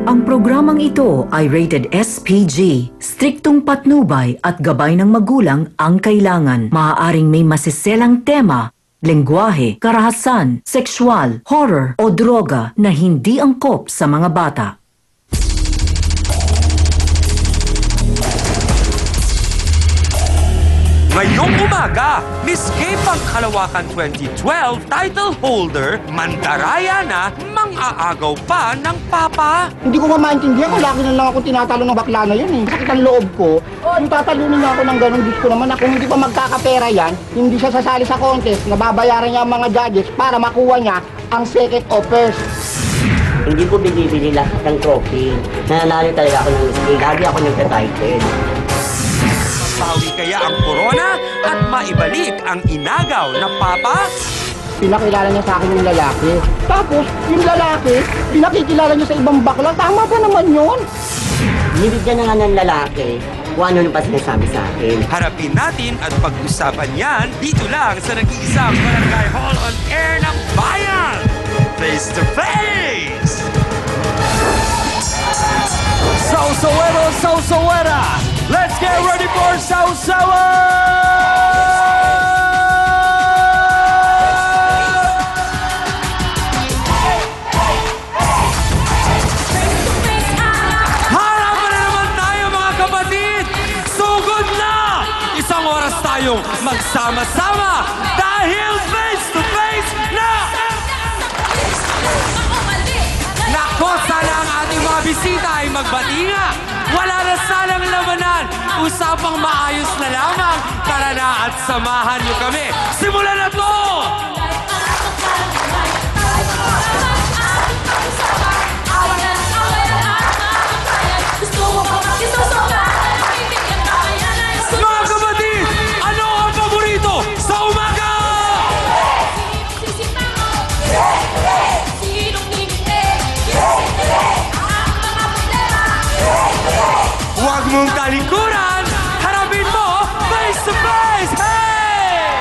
Ang programang ito ay rated SPG. Striktong patnubay at gabay ng magulang ang kailangan. Maaaring may masiselang tema, lengguwahe, karahasan, sexual, horror o droga na hindi angkop sa mga bata. Ngayong umaga, Miss Gay Pangkalawakan 2012 title holder, Mandaraya na, mang-aagaw pa ng papa. Hindi ko maintindihan kung laki na lang ako tinatalo ng bakla na yun eh. Sakit ang loob ko. Yung tatalunin niya ako ng ganun, Diyos ko naman, na kung hindi pa magkakapera yan, hindi siya sasali sa contest, nababayaran niya ang mga judges para makuha niya ang second or first. Hindi ko binibili lahat ng trophy. Nananalo talaga ako ng Miss Gay. Lagi ako nagka-title. Pawi kaya ang corona at maibalik ang inagaw na papa? Pinakilala niya sa akin yung lalaki. Tapos, yung lalaki, pinakikilala niya sa ibang bakla. Tama ba naman yun? Binibigyan na nga ng lalaki kung ano pa sinasabi sa akin. Harapin natin at pag-usapan yan dito lang sa nag-iisang Barangay Hall on Air ng Bayan! Face to face! Sausawero, Sausawera! Let's get ready for Sausawa! Harapan na naman tayo mga kapatid! Sugod na! Isang oras tayong magsama-sama dahil face to face na! Nako, sana ang ating mga bisita ay magbati nga. Wala na sanang labanan. Usapang maayos na lamang. Tara na at samahan niyo kami. Simulan na to! Mga kapatid, ano ang paborito sa umaga? Huwag mong talikuran! Harapin mo face to face! Hey!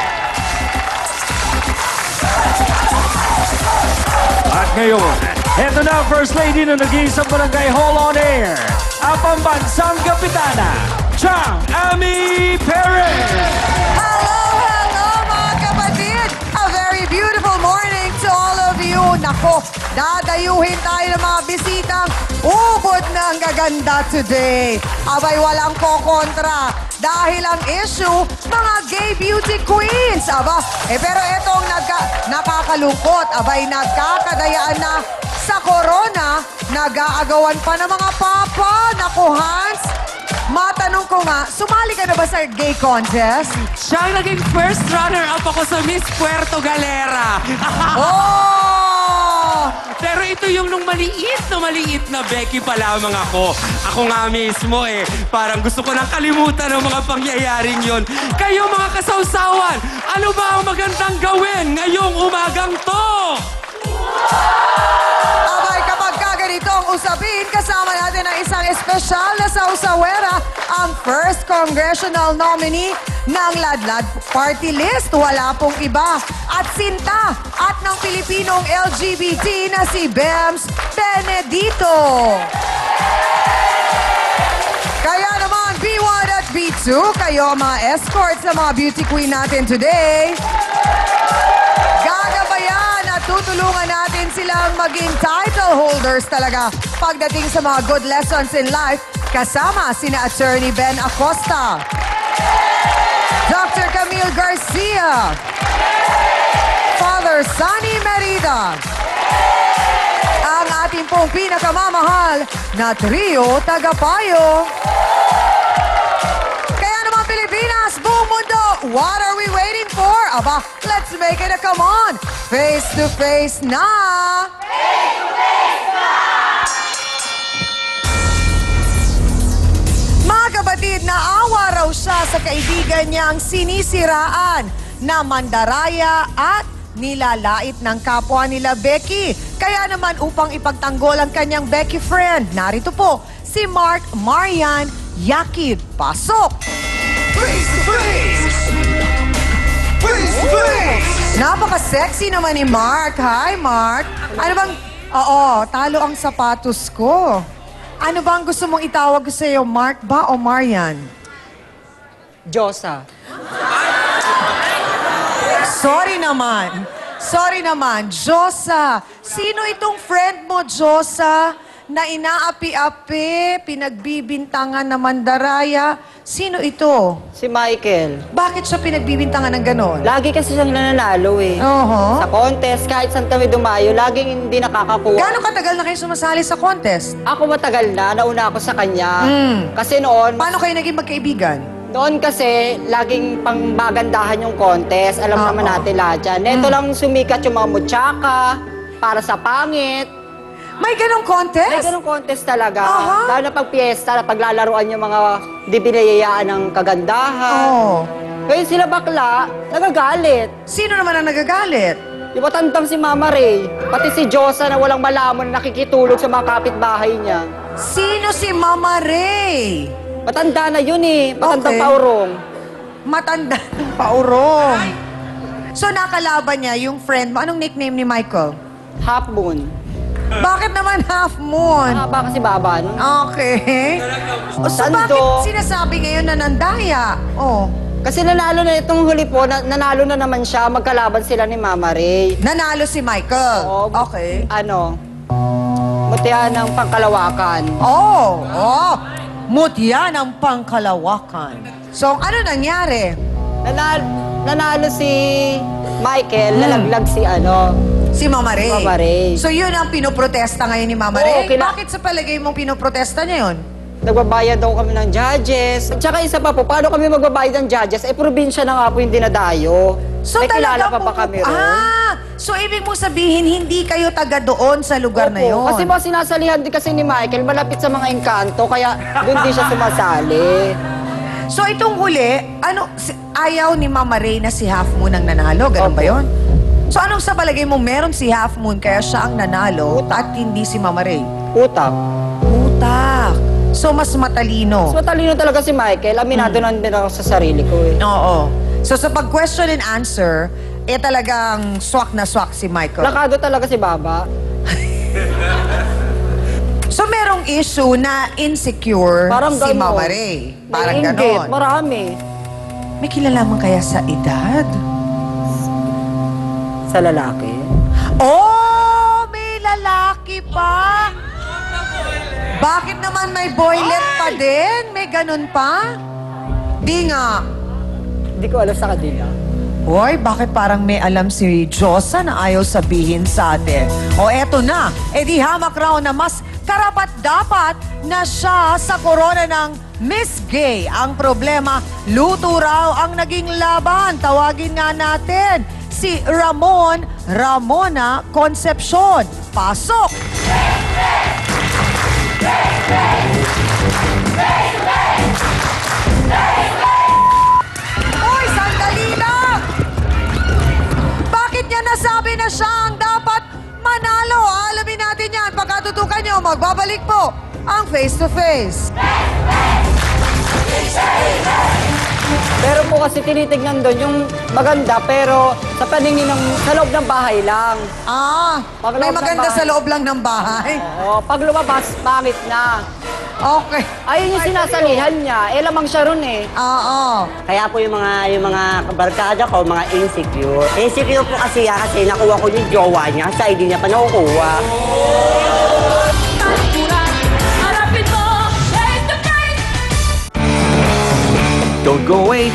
At ngayon, eto na ang First Lady na nag-iisang Barangay Hall on Air, ang pambansang kapitana, Chang Ami Perez! Hello mga kapatid! A very beautiful morning to all of you. Nako, dadayuhin tayo ng mga bisitang ubod na ang gaganda today. Abay, walang kokontra. Dahil ang issue, mga gay beauty queens. Aba, pero etong nakakalungkot. Abay, nagkakadayaan na sa corona. Nag-aagawan pa ng mga papa. Naku, Hans, matanong ko nga, sumali ka na ba sa gay contest? Siyang naging first runner-up ako sa Miss Puerto Galera. Oh! Pero ito yung nung maliit na Becky pa lamang ako. Ako nga mismo parang gusto ko nang kalimutan ng mga pangyayaring yon. Kayo mga kasawsawan, ano ba ang magandang gawin ngayong umagang to? Abay, kapag ganito ang usapin, kasama natin ang isang espesyal na sausawera, ang first congressional nominee ng Ladlad Party List. Wala pong iba. At sinta at ng Pilipinong LGBT na si Bems Benedito. Kaya naman, B1 at B2, kayo ang mga escorts sa mga beauty queen natin today. Gagabayan at tutulungan natin silang maging title holders talaga pagdating sa mga good lessons in life, kasama sina Attorney Ben Acosta, Dr. Camille Garcia, Father Sunny Merida, ang ating pong pinakamamahal na trio tagapayo. Kaya naman Pilipinas, buong mundo, what are we waiting for? Aba, let's make it a come on. Face to face na! Face to face na! Mga kapatid, naawa raw siya sa kaibigan niyang sinisiraan na mandaraya at nilalait ng kapwa nila Becky. Kaya naman upang ipagtanggol ang kanyang Becky friend, narito po si Mark Marian Yakid. Pasok! Face to face! Face to face! Napaka-sexy naman ni Mark. Hi, Mark. Ano bang Oo, talo ang sapatos ko. Ano ba ang gusto mong itawag ko sa'yo? Mark ba o Marian? Diyosa. Sorry naman. Josa. Sino itong friend mo, Josa, na inaapi-api, pinagbibintangan na mandaraya? Sino ito? Si Michael. Bakit siya pinagbibintangan ng ganon? Lagi kasi siyang nananalo eh. Oho. Sa contest, kahit saan kami dumayo, laging hindi nakakakuha. Gano'ng katagal na kayo sumasali sa contest? Ako matagal na, nauna ako sa kanya. Kasi noon, Paano kayo naging magkaibigan? noon kasi, laging pang magandahan yung contest. Alam naman natin lahat yan. Neto lang sumikat yung mga mutsaka, para sa pangit. May ganong contest? May ganong contest talaga. Aha. Lalo na pag piyesta, na paglalaruan yung mga di binayayaan ng kagandahan. Oo. Kaya sila bakla, nagagalit. Sino naman ang nagagalit? Yung matandang si Mama Ray, pati si Diyosa na walang malaman na nakikitulog sa mga kapitbahay niya. Sino si Mama Ray? Matanda na yun eh, matandang Okay. paurong. Matanda ng paurong. So nakalaban niya yung friend mo. Anong nickname ni Michael? Half moon. Bakit naman half moon? Mahaba kasi baba, no? Okay. So Sando. bakit sinasabi ngayon na nandaya? Oh. Kasi nanalo na itong huli po, nanalo na naman siya, magkalaban sila ni Mama Ray. Nanalo si Michael. Oo, Okay. Ano, mutihan ng pangkalawakan. Oh. Mutya ng pangkalawakan. So ano nangyari? Nanalo si Michael, nalaglag si Si Mama Ray. Mama Ray. So yun ang pinoprotesta ngayon ni Mama Oo, Ray? kila- Bakit sa palagay mong pinoprotesta niya yun? Nagbabayad daw kami ng judges. At saka isa pa po, paano kami magbabayad ng judges? Eh, probinsya na nga po yung dinadayo. So May kilala talaga pa ba kami ron? So ibig mong sabihin, hindi kayo taga doon sa lugar na Opo, yun? kasi mga sinasalihan din kasi ni Michael, malapit sa mga engkanto, kaya doon din siya sumasali. So itong huli, ayaw ni Mama Ray na si Half Moon ang nanalo? Ganun ba Opo. yun? So anong sa palagay mo, meron si Half Moon kaya siya ang nanalo at hindi si Mama Ray? Utak. Utak. So mas matalino. Mas matalino talaga si Michael. Aminado na din ako sa sarili ko eh. Oo. So sa pag-question and answer, talagang swak na swak si Michael. Lakado talaga si Baba. So merong issue na insecure Parang si ganon. Mama Ray. Parang May inggit, ganon. marami. May kilalaman kaya sa edad? Sa lalaki. Oh! May lalaki pa! Bakit naman may boylet pa din? May ganun pa? Di nga. Hindi ko alam sa kanila. Hoy, bakit parang may alam si Josa na ayaw sabihin sa atin? O eto na, di hamak raw na mas karapat-dapat na siya sa korona ng Miss Gay. Ang problema, luto raw ang naging laban. Tawagin nga natin si Ramona Concepcion. Pasok! Uy, sandali lang! Bakit niya nasabi na siya ang dapat manalo? Alamin natin yan. Pagkatutukan niyo, magbabalik po ang face-to-face. Pero po kasi tinitignan doon yung maganda pero sa paningin sa loob ng bahay lang. Pag May loob ng maganda bahay. sa loob lang ng bahay. Oo, pag lumabas, pangit na. Okay. Ayun yung sinasalihan niya. Lamang siya ron eh. Oo. Kaya po yung mga kabarkada ko, mga insecure. Insecure po kasi yan kasi nakuha ko yung jowa niya sa hindi niya pa nakukuha. Don't go away.